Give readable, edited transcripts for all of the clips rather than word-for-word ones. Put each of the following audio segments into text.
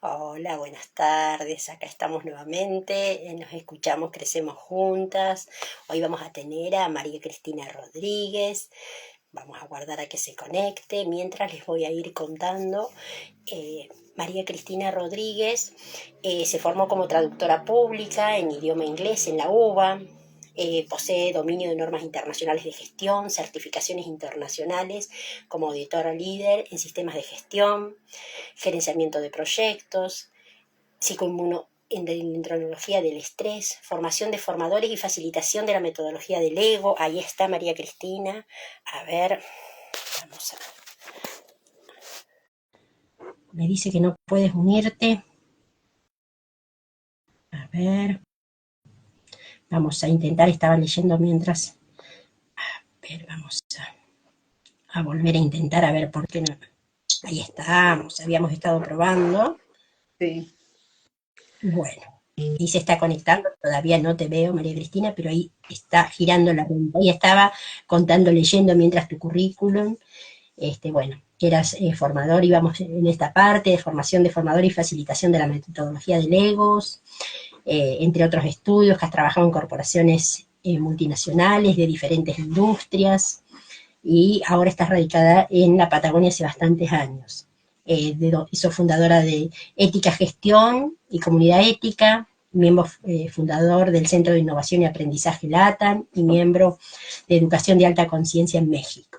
Hola, buenas tardes. Acá estamos nuevamente. Nos escuchamos, crecemos juntas. Hoy vamos a tener a María Cristina Rodríguez. Vamos a guardar a que se conecte. Mientras les voy a ir contando. María Cristina Rodríguez se formó como traductora pública en idioma inglés en la UBA. Posee dominio de normas internacionales de gestión, certificaciones internacionales como auditora líder en sistemas de gestión, gerenciamiento de proyectos, psicoinmunoendocrinología del estrés, formación de formadores y facilitación de la metodología del ego. Ahí está María Cristina. A ver, vamos a... Me dice que no puedes unirte. A ver, vamos a intentar, estaba leyendo mientras. A ver, vamos a volver a intentar, a ver por qué no. Ahí estamos, habíamos estado probando. Sí. Bueno, y se está conectando, todavía no te veo, María Cristina, pero ahí está girando la pantalla. Ahí estaba contando, leyendo mientras tu currículum, bueno, que eras formador, íbamos en esta parte de formación de formador y facilitación de la metodología de Legos, entre otros estudios, que has trabajado en corporaciones multinacionales de diferentes industrias, y ahora estás radicada en la Patagonia hace bastantes años. Sos fundadora de Ética, Gestión y Comunidad Ética, miembro fundador del Centro de Innovación y Aprendizaje LATAM y miembro de Educación de Alta Conciencia en México.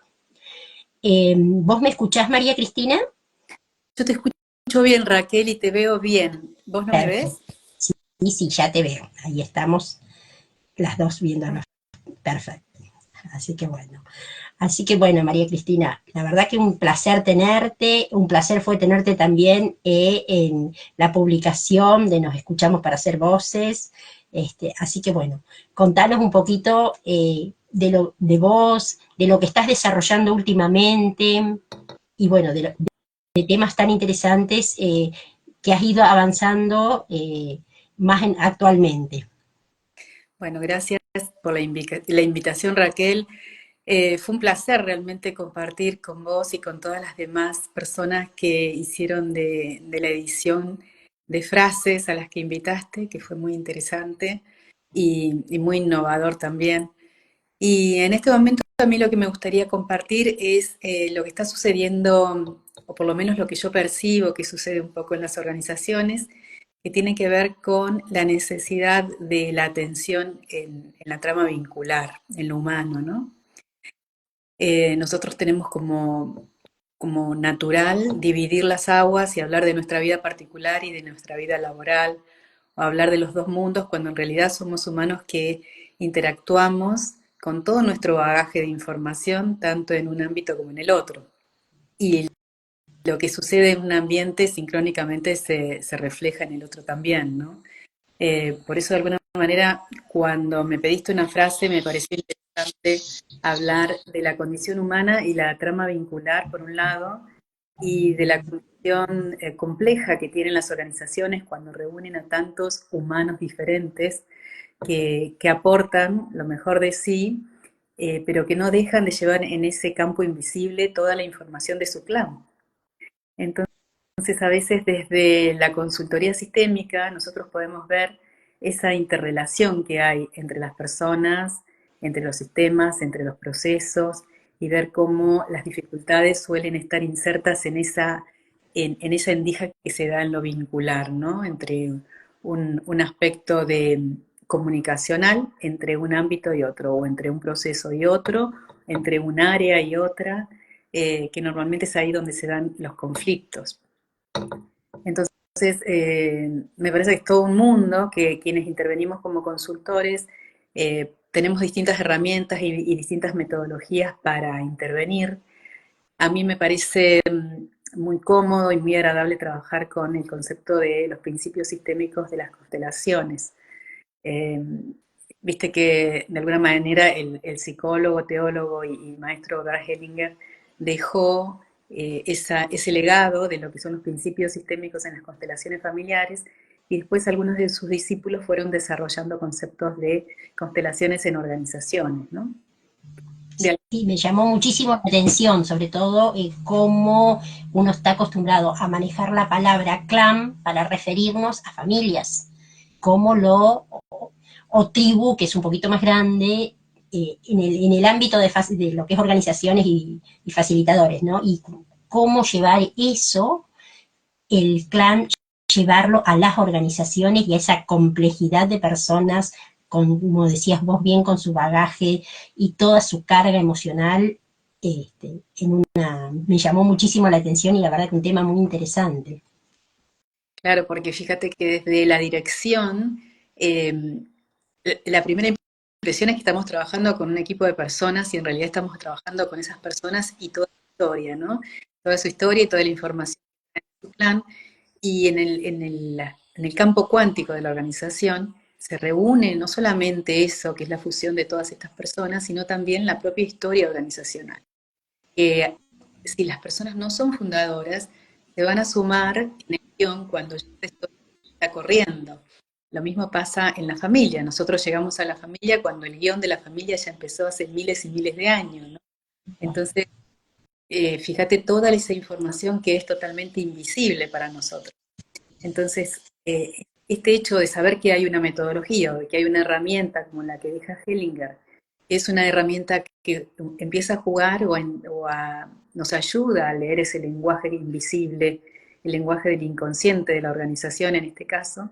¿Vos me escuchás, María Cristina? Yo te escucho bien, Raquel, y te veo bien. ¿Vos no me ves? Perfecto. Sí, sí, ya te veo. Ahí estamos las dos viéndonos. Perfecto. Así que bueno, María Cristina, la verdad que un placer tenerte, un placer fue tenerte también en la publicación de Nos Escuchamos para Hacer Voces. Así que bueno, contanos un poquito de vos, de lo que estás desarrollando últimamente y bueno, de temas tan interesantes que has ido avanzando actualmente. Bueno, gracias por la invitación, Raquel. Fue un placer realmente compartir con vos y con todas las demás personas que hicieron de la edición de frases a las que invitaste, que fue muy interesante y muy innovador también. Y en este momento a mí lo que me gustaría compartir es lo que está sucediendo, o por lo menos lo que yo percibo que sucede un poco en las organizaciones, que tiene que ver con la necesidad de la atención en la trama vincular, en lo humano, ¿no? Nosotros tenemos como natural dividir las aguas y hablar de nuestra vida particular y de nuestra vida laboral, o hablar de los dos mundos, cuando en realidad somos humanos que interactuamos con todo nuestro bagaje de información, tanto en un ámbito como en el otro. Y lo que sucede en un ambiente sincrónicamente se refleja en el otro también, ¿no? Por eso, de alguna manera, cuando me pediste una frase, me pareció interesante hablar de la condición humana y la trama vincular, por un lado, y de la condición compleja que tienen las organizaciones cuando reúnen a tantos humanos diferentes que aportan lo mejor de sí, pero que no dejan de llevar en ese campo invisible toda la información de su clan. Entonces, a veces desde la consultoría sistémica nosotros podemos ver esa interrelación que hay entre las personas, entre los sistemas, entre los procesos, y ver cómo las dificultades suelen estar insertas en esa endija que se da en lo vincular, ¿no? Entre un aspecto de comunicacional entre un ámbito y otro, o entre un proceso y otro, entre un área y otra, que normalmente es ahí donde se dan los conflictos. Entonces, me parece que es todo un mundo que quienes intervenimos como consultores tenemos distintas herramientas y distintas metodologías para intervenir. A mí me parece muy cómodo y muy agradable trabajar con el concepto de los principios sistémicos de las constelaciones. Eh, Viste que de alguna manera el psicólogo, teólogo y maestro Gard Hellinger dejó ese legado de lo que son los principios sistémicos en las constelaciones familiares, y después algunos de sus discípulos fueron desarrollando conceptos de constelaciones en organizaciones, ¿no? de Sí, me llamó muchísimo la atención, sobre todo cómo uno está acostumbrado a manejar la palabra clan para referirnos a familias, cómo o tribu, que es un poquito más grande, en el ámbito de lo que es organizaciones y facilitadores, ¿no? Y cómo llevar eso, el clan, llevarlo a las organizaciones y a esa complejidad de personas, con, como decías vos bien, con su bagaje y toda su carga emocional, me llamó muchísimo la atención y la verdad que un tema muy interesante. Claro, porque fíjate que desde la dirección, eh, la primera impresión es que estamos trabajando con un equipo de personas y en realidad estamos trabajando con esas personas y toda su historia, ¿no? Toda su historia y toda la información en su plan. Y en el campo cuántico de la organización se reúne no solamente eso, que es la fusión de todas estas personas, sino también la propia historia organizacional. Que si las personas no son fundadoras, se van a sumar en el guión cuando ya está corriendo. Lo mismo pasa en la familia. Nosotros llegamos a la familia cuando el guión de la familia ya empezó hace miles y miles de años, ¿no? Entonces, fíjate toda esa información que es totalmente invisible para nosotros. Entonces, este hecho de saber que hay una metodología o de que hay una herramienta como la que deja Hellinger, es una herramienta que empieza a jugar nos ayuda a leer ese lenguaje invisible, el lenguaje del inconsciente de la organización en este caso,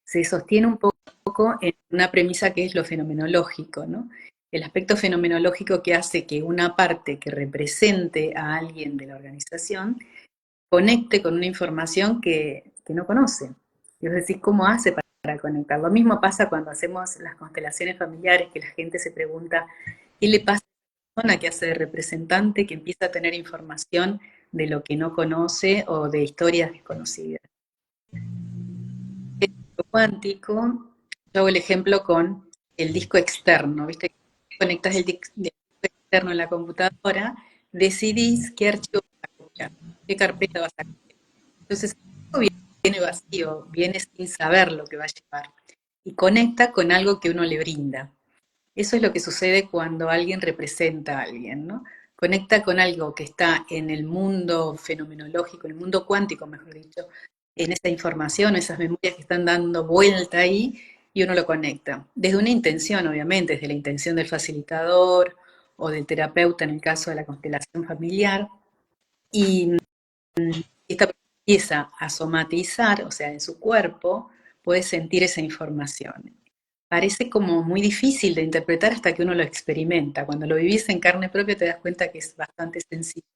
se sostiene un poco en una premisa que es lo fenomenológico, ¿no? El aspecto fenomenológico que hace que una parte que represente a alguien de la organización conecte con una información que no conoce. Y vos decís, ¿cómo hace para conectar? Lo mismo pasa cuando hacemos las constelaciones familiares, que la gente se pregunta, ¿qué le pasa a la persona que hace de representante, que empieza a tener información de lo que no conoce o de historias desconocidas? Lo cuántico, yo hago el ejemplo con el disco externo, ¿viste? Conectas el disco externo en la computadora, decidís qué archivo vas a copiar, qué carpeta vas a copiar. Entonces, viene vacío, viene sin saber lo que va a llevar y conecta con algo que uno le brinda. Eso es lo que sucede cuando alguien representa a alguien, ¿no? Conecta con algo que está en el mundo fenomenológico, en el mundo cuántico, mejor dicho, en esa información, esas memorias que están dando vuelta ahí, y uno lo conecta. Desde una intención, obviamente, desde la intención del facilitador o del terapeuta en el caso de la constelación familiar, y esta persona empieza a somatizar, o sea, en su cuerpo, puede sentir esa información. Parece como muy difícil de interpretar hasta que uno lo experimenta. Cuando lo vivís en carne propia te das cuenta que es bastante sencillo.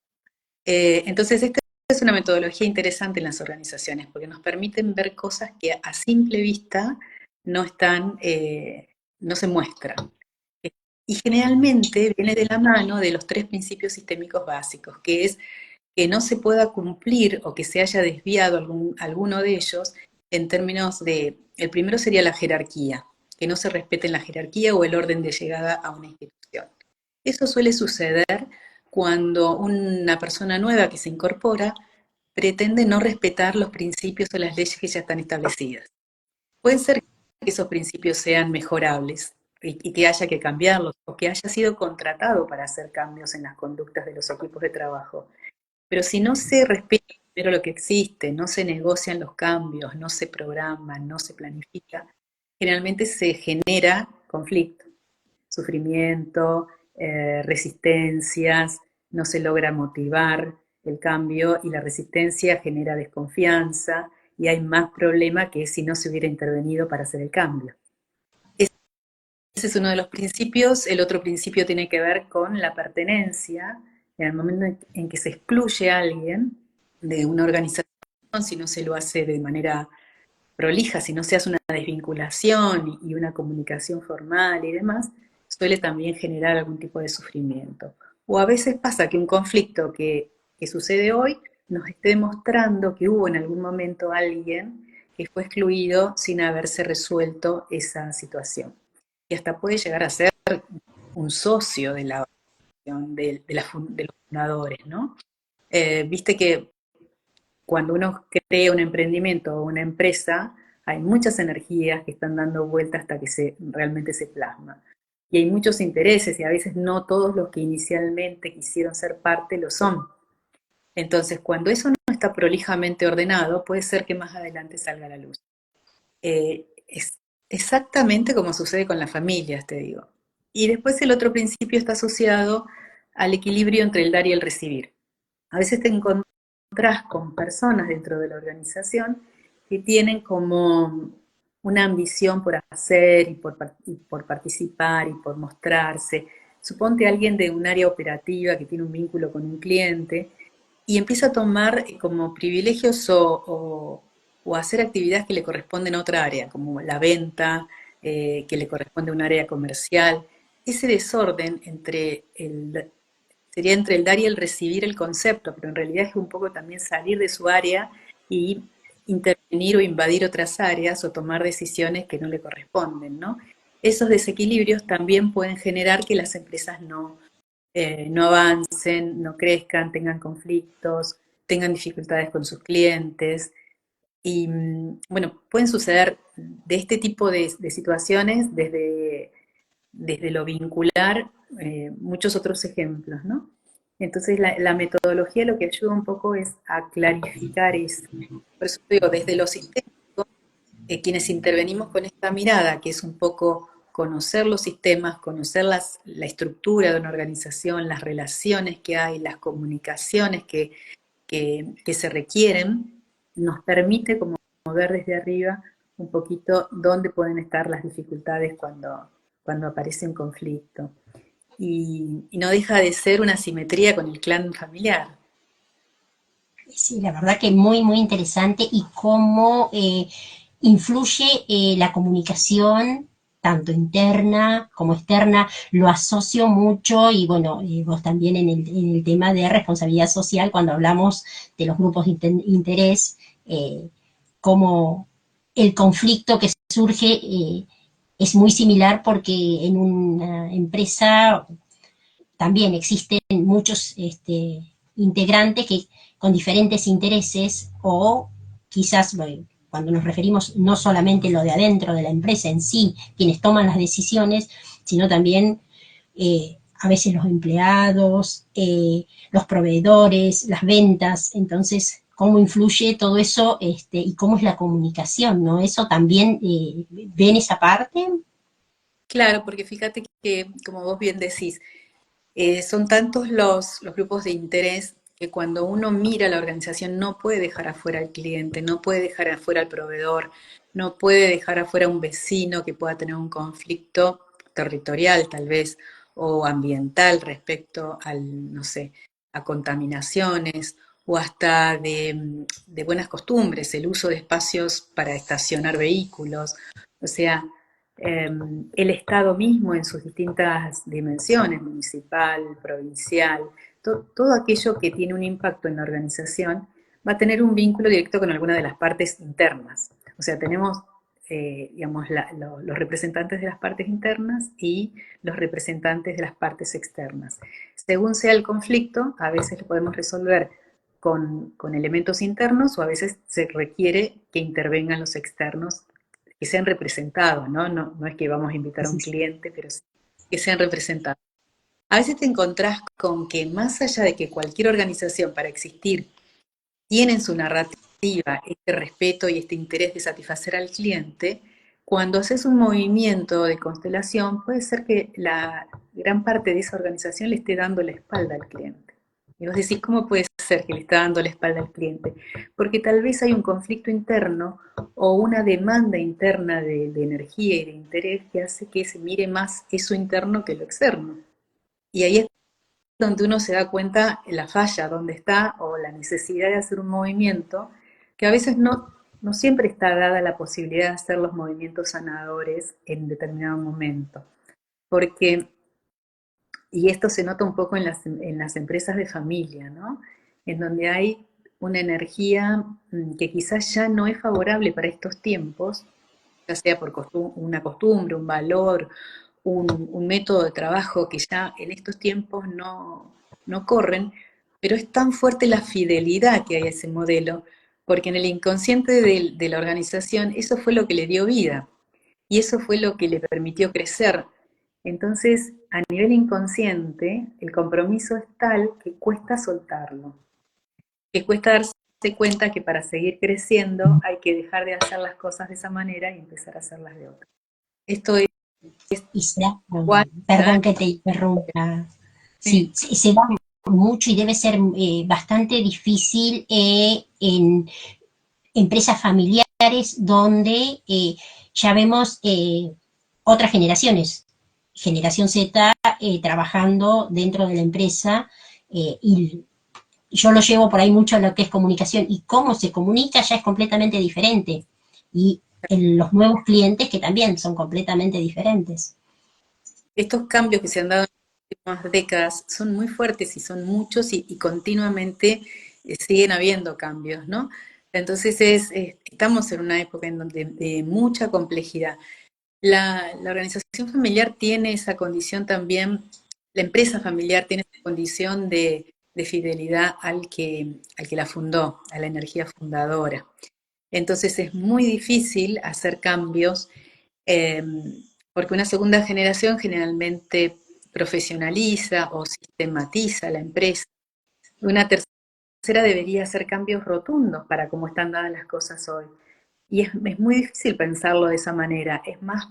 Entonces, esta es una metodología interesante en las organizaciones porque nos permiten ver cosas que a simple vista no están, no se muestran. Y generalmente viene de la mano de los tres principios sistémicos básicos, que es que no se pueda cumplir o que se haya desviado alguno de ellos en términos de, el primero sería la jerarquía, que no se respete la jerarquía o el orden de llegada a una institución. Eso suele suceder cuando una persona nueva que se incorpora pretende no respetar los principios o las leyes que ya están establecidas. Puede ser que esos principios sean mejorables y que haya que cambiarlos o que haya sido contratado para hacer cambios en las conductas de los equipos de trabajo. Pero si no se respeta primero lo que existe, no se negocian los cambios, no se programan, no se planifica, generalmente se genera conflicto, sufrimiento, resistencias, no se logra motivar el cambio y la resistencia genera desconfianza y hay más problema que si no se hubiera intervenido para hacer el cambio. Ese es uno de los principios. El otro principio tiene que ver con la pertenencia. En el momento en que se excluye a alguien de una organización, si no se lo hace de manera prolija, si no se hace una desvinculación y una comunicación formal y demás, suele también generar algún tipo de sufrimiento. O a veces pasa que un conflicto que sucede hoy nos esté demostrando que hubo en algún momento alguien que fue excluido sin haberse resuelto esa situación. Y hasta puede llegar a ser un socio de la de los fundadores, ¿no? Viste que cuando uno crea un emprendimiento o una empresa, hay muchas energías que están dando vuelta hasta que realmente se plasma. y hay muchos intereses y a veces no todos los que inicialmente quisieron ser parte lo son. Entonces, cuando eso no está prolijamente ordenado, puede ser que más adelante salga a la luz. Es exactamente como sucede con las familias, te digo. Y después el otro principio está asociado al equilibrio entre el dar y el recibir. A veces te encontrás con personas dentro de la organización que tienen como una ambición por hacer y por participar y por mostrarse. Suponte alguien de un área operativa que tiene un vínculo con un cliente y empieza a tomar como privilegios o hacer actividades que le corresponden a otra área, como la venta, que le corresponde a un área comercial. Ese desorden sería entre el dar y el recibir el concepto, pero en realidad es un poco también salir de su área y intervenir o invadir otras áreas o tomar decisiones que no le corresponden, ¿no? Esos desequilibrios también pueden generar que las empresas no avancen, no crezcan, tengan conflictos, tengan dificultades con sus clientes. Y bueno, pueden suceder de este tipo de situaciones desde lo vincular muchos otros ejemplos, ¿no? Entonces la metodología lo que ayuda un poco es a clarificar eso. Por eso digo, desde lo sistémico, quienes intervenimos con esta mirada, que es un poco conocer los sistemas, conocer la estructura de una organización, las relaciones que hay, las comunicaciones que se requieren, nos permite como ver desde arriba un poquito dónde pueden estar las dificultades cuando aparece un conflicto. Y no deja de ser una simetría con el clan familiar. Sí, la verdad que muy, muy interesante y cómo influye la comunicación, tanto interna como externa, lo asocio mucho y bueno, vos también en el tema de responsabilidad social, cuando hablamos de los grupos de interés, como el conflicto que surge es muy similar porque en una empresa también existen muchos integrantes que con diferentes intereses o quizás cuando nos referimos no solamente lo de adentro de la empresa en sí, quienes toman las decisiones, sino también a veces los empleados, los proveedores, las ventas, entonces cómo influye todo eso y cómo es la comunicación, ¿no? Eso también ven esa parte. Claro, porque fíjate que, como vos bien decís, son tantos los grupos de interés que cuando uno mira la organización no puede dejar afuera al cliente, no puede dejar afuera al proveedor, no puede dejar afuera a un vecino que pueda tener un conflicto territorial tal vez o ambiental respecto al, no sé, a contaminaciones o hasta de buenas costumbres, el uso de espacios para estacionar vehículos. O sea, eh, el Estado mismo en sus distintas dimensiones, municipal, provincial, todo aquello que tiene un impacto en la organización va a tener un vínculo directo con alguna de las partes internas. O sea, tenemos, digamos, los representantes de las partes internas y los representantes de las partes externas. Según sea el conflicto, a veces lo podemos resolver con elementos internos o a veces se requiere que intervengan los externos que sean representados, ¿no? No es que vamos a invitar a un cliente, pero sí que sean representados. A veces te encontrás con que más allá de que cualquier organización para existir tiene en su narrativa este respeto y este interés de satisfacer al cliente, cuando haces un movimiento de constelación puede ser que la gran parte de esa organización le esté dando la espalda al cliente. Y vos decís, ¿cómo puede ser que le está dando la espalda al cliente? Porque tal vez hay un conflicto interno o una demanda interna de energía y de interés que hace que se mire más eso interno que lo externo. Y ahí es donde uno se da cuenta la falla, donde está, o la necesidad de hacer un movimiento, que a veces no siempre está dada la posibilidad de hacer los movimientos sanadores en determinado momento. Porque, y esto se nota un poco en las empresas de familia, ¿no? En donde hay una energía que quizás ya no es favorable para estos tiempos, ya sea por una costumbre, un valor, un método de trabajo que ya en estos tiempos no corren, pero es tan fuerte la fidelidad que hay a ese modelo, porque en el inconsciente de la organización eso fue lo que le dio vida y eso fue lo que le permitió crecer. Entonces, a nivel inconsciente, el compromiso es tal que cuesta soltarlo, que cuesta darse cuenta que para seguir creciendo hay que dejar de hacer las cosas de esa manera y empezar a hacerlas de otra. Esto es Y será, igual, perdón que te interrumpa, sí, sí, se da mucho y debe ser bastante difícil en empresas familiares donde ya vemos otras generaciones, generación Z trabajando dentro de la empresa y yo lo llevo por ahí mucho a lo que es comunicación y cómo se comunica ya es completamente diferente y los nuevos clientes que también son completamente diferentes. estos cambios que se han dado en las últimas décadas son muy fuertes y son muchos y continuamente siguen habiendo cambios, ¿no? Entonces estamos en una época en donde de mucha complejidad. La organización familiar tiene esa condición también, la empresa familiar tiene esa condición de fidelidad al que la fundó, a la energía fundadora. Entonces es muy difícil hacer cambios eh, porque una segunda generación generalmente profesionaliza o sistematiza la empresa. Una tercera debería hacer cambios rotundos para cómo están dadas las cosas hoy. Y es muy difícil pensarlo de esa manera. Es más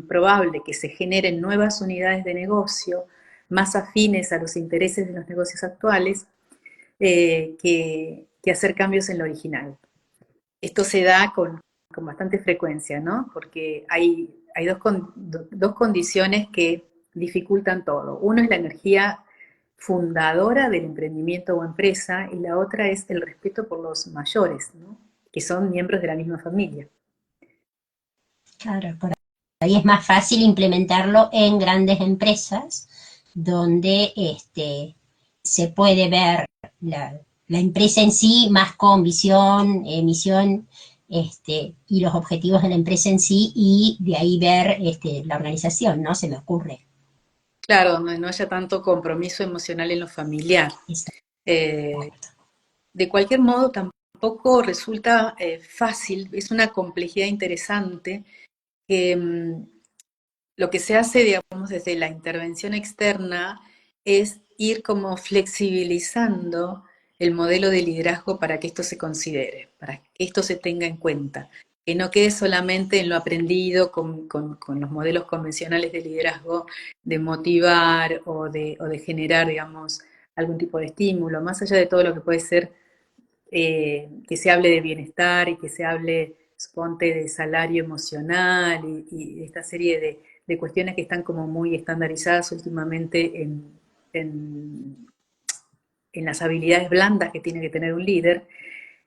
probable que se generen nuevas unidades de negocio más afines a los intereses de los negocios actuales que hacer cambios en lo original. Esto se da con bastante frecuencia, ¿no? Porque hay dos condiciones que dificultan todo. Uno es la energía fundadora del emprendimiento o empresa y la otra es el respeto por los mayores, ¿no? Que son miembros de la misma familia. Claro, por ahí es más fácil implementarlo en grandes empresas donde se puede ver la empresa en sí más con visión, misión y los objetivos de la empresa en sí y de ahí ver la organización, ¿no? Se me ocurre. Claro, donde no haya tanto compromiso emocional en lo familiar. Eh, Exacto. de cualquier modo, tampoco resulta fácil, es una complejidad interesante que lo que se hace, digamos, desde la intervención externa es ir como flexibilizando el modelo de liderazgo para que esto se considere, para que esto se tenga en cuenta, que no quede solamente en lo aprendido con los modelos convencionales de liderazgo, de motivar o de generar, digamos, algún tipo de estímulo, más allá de todo lo que puede ser que se hable de bienestar y que se hable, suponte, de salario emocional y de esta serie de cuestiones que están como muy estandarizadas últimamente en las habilidades blandas que tiene que tener un líder,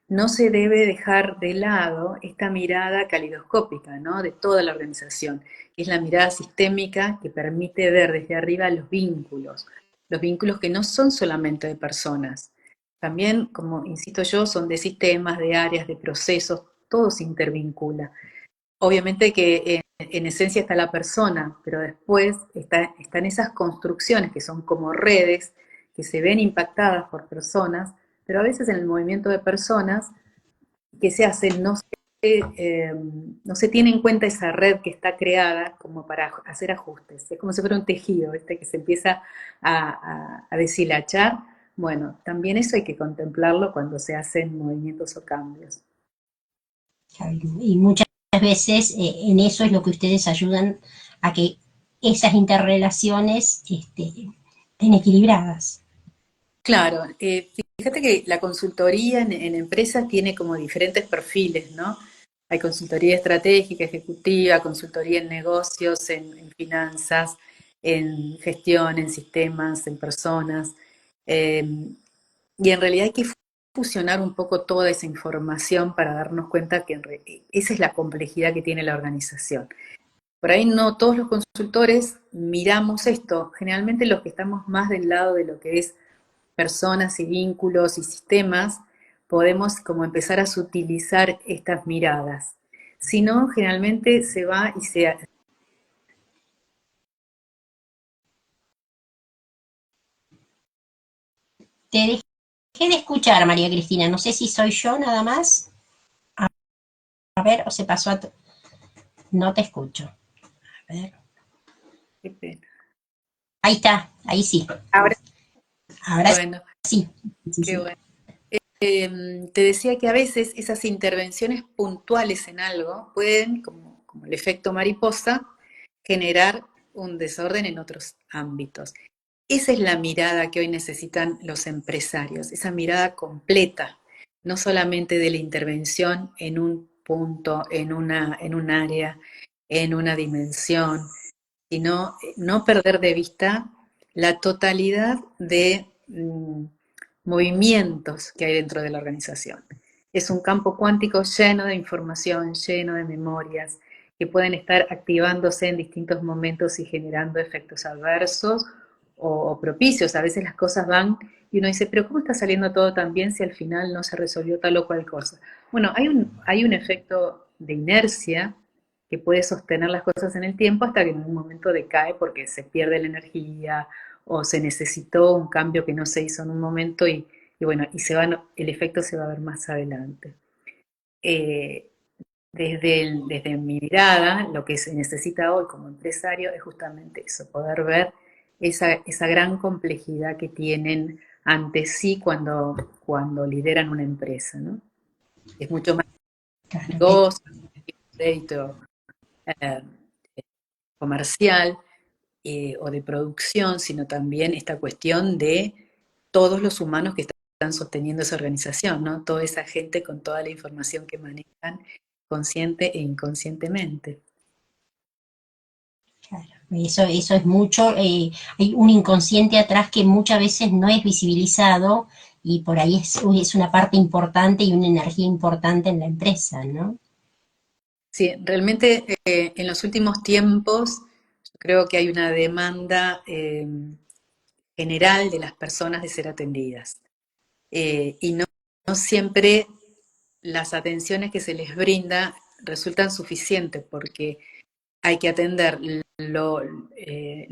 no se debe dejar de lado esta mirada calidoscópica, ¿no? De toda la organización, que es la mirada sistémica que permite ver desde arriba los vínculos que no son solamente de personas, también, como insisto yo, son de sistemas, de áreas, de procesos, todo se intervincula. Obviamente que en esencia está la persona, pero después están esas construcciones que son como redes, que se ven impactadas por personas, pero a veces en el movimiento de personas que se hace no se tiene en cuenta esa red que está creada como para hacer ajustes. Es como si fuera un tejido, ¿viste? Que se empieza a deshilachar. Bueno, también eso hay que contemplarlo cuando se hacen movimientos o cambios. Y muchas veces en eso es lo que ustedes ayudan a que esas interrelaciones estén equilibradas. Claro, fíjate que la consultoría en empresas tiene como diferentes perfiles, ¿no? Hay consultoría estratégica, ejecutiva, consultoría en negocios, en finanzas, en gestión, en sistemas, en personas. eh, y en realidad hay que fusionar un poco toda esa información para darnos cuenta que esa es la complejidad que tiene la organización. Por ahí no todos los consultores miramos esto, generalmente los que estamos más del lado de lo que es personas y vínculos y sistemas, podemos como empezar a sutilizar estas miradas. Si no, generalmente se va y se... Te dejé de escuchar, María Cristina. No sé si soy yo nada más. A ver, o se pasó a... No te escucho. A ver. Qué pena. Ahí está, ahí sí. Ahora, Ahora bueno, sí. Sí, qué sí. bueno. Te decía que a veces esas intervenciones puntuales en algo pueden, como el efecto mariposa, generar un desorden en otros ámbitos. Esa es la mirada que hoy necesitan los empresarios, esa mirada completa, no solamente de la intervención en un punto, en un área, en una dimensión, sino no perder de vista la totalidad de movimientos que hay dentro de la organización. Es un campo cuántico lleno de información, lleno de memorias, que pueden estar activándose en distintos momentos y generando efectos adversos o propicios. A veces las cosas van y uno dice, pero ¿cómo está saliendo todo tan bien si al final no se resolvió tal o cual cosa? Bueno, hay un efecto de inercia que puede sostener las cosas en el tiempo hasta que en un momento decae porque se pierde la energía o se necesitó un cambio que no se hizo en un momento y bueno, el efecto se va a ver más adelante. Eh, desde mi mirada, lo que se necesita hoy como empresario es justamente eso, poder ver esa gran complejidad que tienen ante sí cuando lideran una empresa, ¿no? Es mucho más Claro, negocio, crédito eh, comercial o de producción, sino también esta cuestión de todos los humanos que están sosteniendo esa organización, ¿no? Toda esa gente con toda la información que manejan consciente e inconscientemente. claro. Eso es mucho. Hay un inconsciente atrás que muchas veces no es visibilizado y por ahí es una parte importante y una energía importante en la empresa, ¿no? Sí, realmente en los últimos tiempos yo creo que hay una demanda general de las personas de ser atendidas. Y no siempre las atenciones que se les brinda resultan suficientes porque hay que atender lo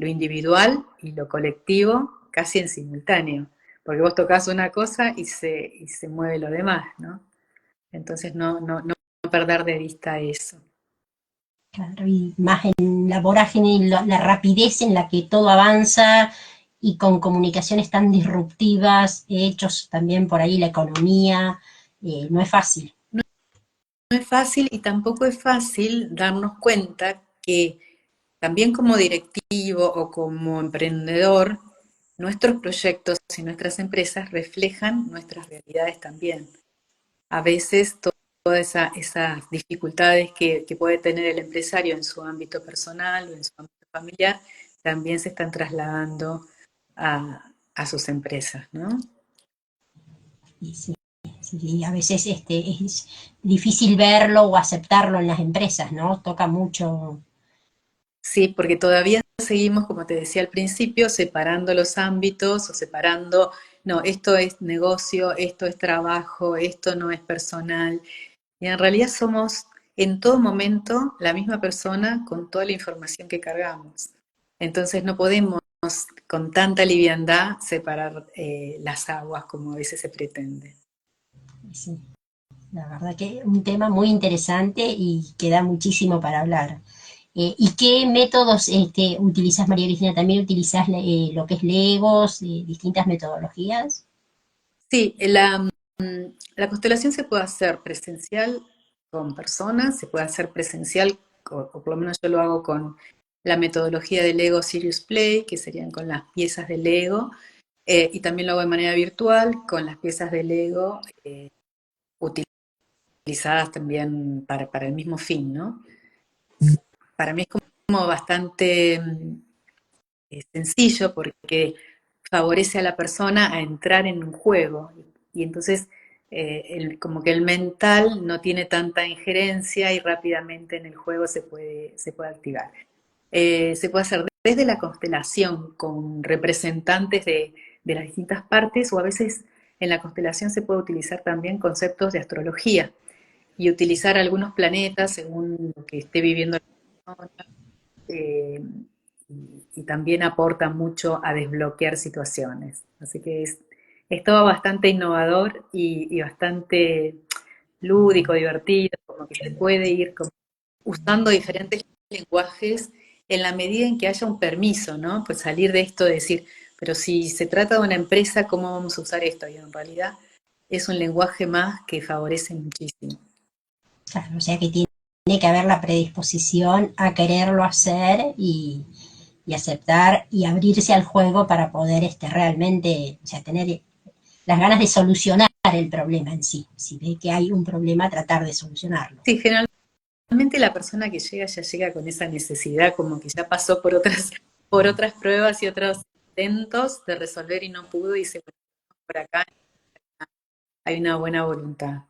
individual y lo colectivo casi en simultáneo, porque vos tocas una cosa y se mueve lo demás, ¿no? Entonces no perder de vista eso. Claro, y más en la vorágine y la rapidez en la que todo avanza y con comunicaciones tan disruptivas, hechos también por ahí la economía, no es fácil. No es fácil y tampoco es fácil darnos cuenta que también como directivo o como emprendedor, nuestros proyectos y nuestras empresas reflejan nuestras realidades también. A veces todas esas dificultades que puede tener el empresario en su ámbito personal o en su ámbito familiar también se están trasladando a sus empresas, ¿no? Y sí, sí, a veces es difícil verlo o aceptarlo en las empresas, ¿no? Toca mucho. Sí, porque todavía seguimos, como te decía al principio, separando los ámbitos o separando, no, esto es negocio, esto es trabajo, esto no es personal. Y en realidad somos en todo momento la misma persona con toda la información que cargamos. Entonces no podemos con tanta liviandad separar las aguas como a veces se pretende. Sí, la verdad que es un tema muy interesante y que da muchísimo para hablar. ¿Y qué métodos utilizas, María Cristina? ¿También utilizas lo que es Legos, distintas metodologías? Sí, la constelación se puede hacer presencial con personas, se puede hacer presencial, o por lo menos yo lo hago con la metodología de Lego Serious Play, que serían con las piezas de Lego, y también lo hago de manera virtual con las piezas de Lego utilizadas también para el mismo fin, ¿no? Para mí es como bastante sencillo porque favorece a la persona a entrar en un juego y entonces como que el mental no tiene tanta injerencia y rápidamente en el juego se puede activar. Se puede hacer desde la constelación con representantes de las distintas partes o a veces en la constelación se puede utilizar también conceptos de astrología y utilizar algunos planetas según lo que esté viviendo la persona eh, y también aporta mucho a desbloquear situaciones. Así que es todo bastante innovador y bastante lúdico, divertido, como que se puede ir como usando diferentes lenguajes en la medida en que haya un permiso, ¿no? Pues salir de esto de decir, pero si se trata de una empresa, ¿cómo vamos a usar esto? Y en realidad es un lenguaje más que favorece muchísimo. Claro, o sea que tiene que haber la predisposición a quererlo hacer y aceptar y abrirse al juego para poder realmente, o sea, tener las ganas de solucionar el problema en sí. Si ve que hay un problema, tratar de solucionarlo. Sí, generalmente la persona que llega ya llega con esa necesidad, como que ya pasó por otras pruebas y otros intentos de resolver y no pudo y se fue por acá. Hay una buena voluntad.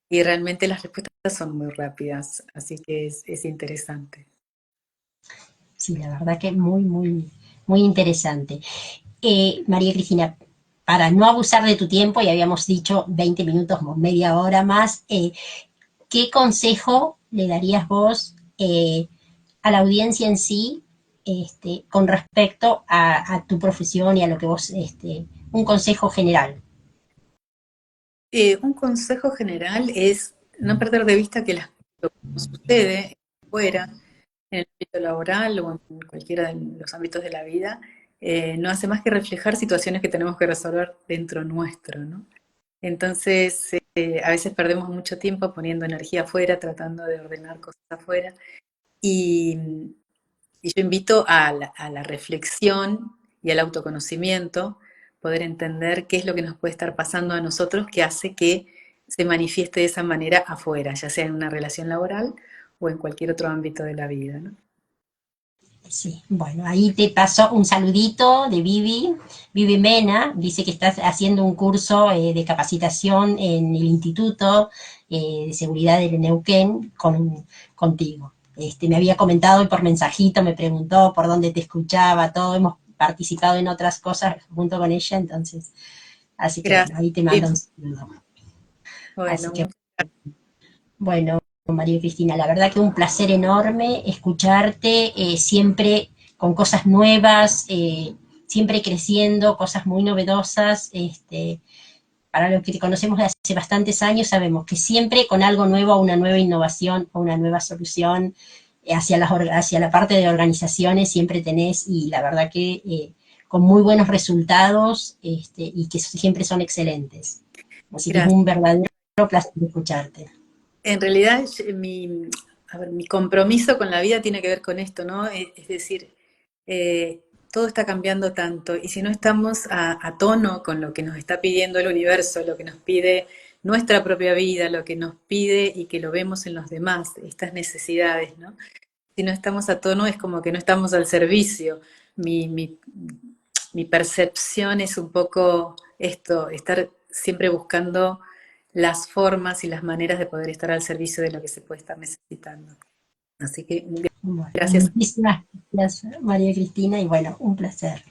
Y realmente las respuestas son muy rápidas, así que es interesante. Sí, la verdad que muy interesante. María Cristina, para no abusar de tu tiempo, y habíamos dicho 20 minutos o media hora más, ¿qué consejo le darías vos a la audiencia en sí con respecto a tu profesión y a lo que vos, un consejo general? Un consejo general es no perder de vista que lo que nos sucede fuera, en el ámbito laboral o en cualquiera de los ámbitos de la vida, no hace más que reflejar situaciones que tenemos que resolver dentro nuestro, ¿no? Entonces, a veces perdemos mucho tiempo poniendo energía afuera, tratando de ordenar cosas afuera. Y, y yo invito a la reflexión y al autoconocimiento, poder entender qué es lo que nos puede estar pasando a nosotros que hace que se manifieste de esa manera afuera, ya sea en una relación laboral o en cualquier otro ámbito de la vida, ¿no? Sí, bueno, ahí te paso un saludito de Vivi Mena, dice que estás haciendo un curso de capacitación en el Instituto de Seguridad del Neuquén contigo. Me había comentado y por mensajito me preguntó por dónde te escuchaba, todo, hemos participado en otras cosas junto con ella, entonces, así que bueno, Gracias. ahí te mando un saludo. Así Bueno, que bueno, María Cristina, la verdad que un placer enorme escucharte, siempre con cosas nuevas, siempre creciendo, cosas muy novedosas. Para los que te conocemos de hace bastantes años, sabemos que siempre con algo nuevo, una nueva innovación o una nueva solución hacia la parte de organizaciones siempre tenés, y la verdad que con muy buenos resultados y que siempre son excelentes. Así que es gracias. un verdadero placer escucharte. En realidad, a ver, mi compromiso con la vida tiene que ver con esto, ¿no? Es decir, todo está cambiando tanto y si no estamos a tono con lo que nos está pidiendo el universo, lo que nos pide nuestra propia vida, lo que nos pide y que lo vemos en los demás, estas necesidades, ¿no? Si no estamos a tono es como que no estamos al servicio. Mi, mi, mi percepción es un poco esto, estar siempre buscando las formas y las maneras de poder estar al servicio de lo que se puede estar necesitando. Así que Bueno, gracias, muchísimas gracias, María Cristina, y bueno, un placer.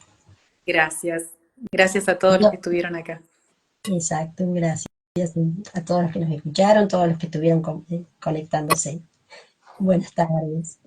gracias. Gracias a todos los que estuvieron acá. Exacto, gracias a todos los que nos escucharon, todos los que estuvieron conectándose. Buenas tardes.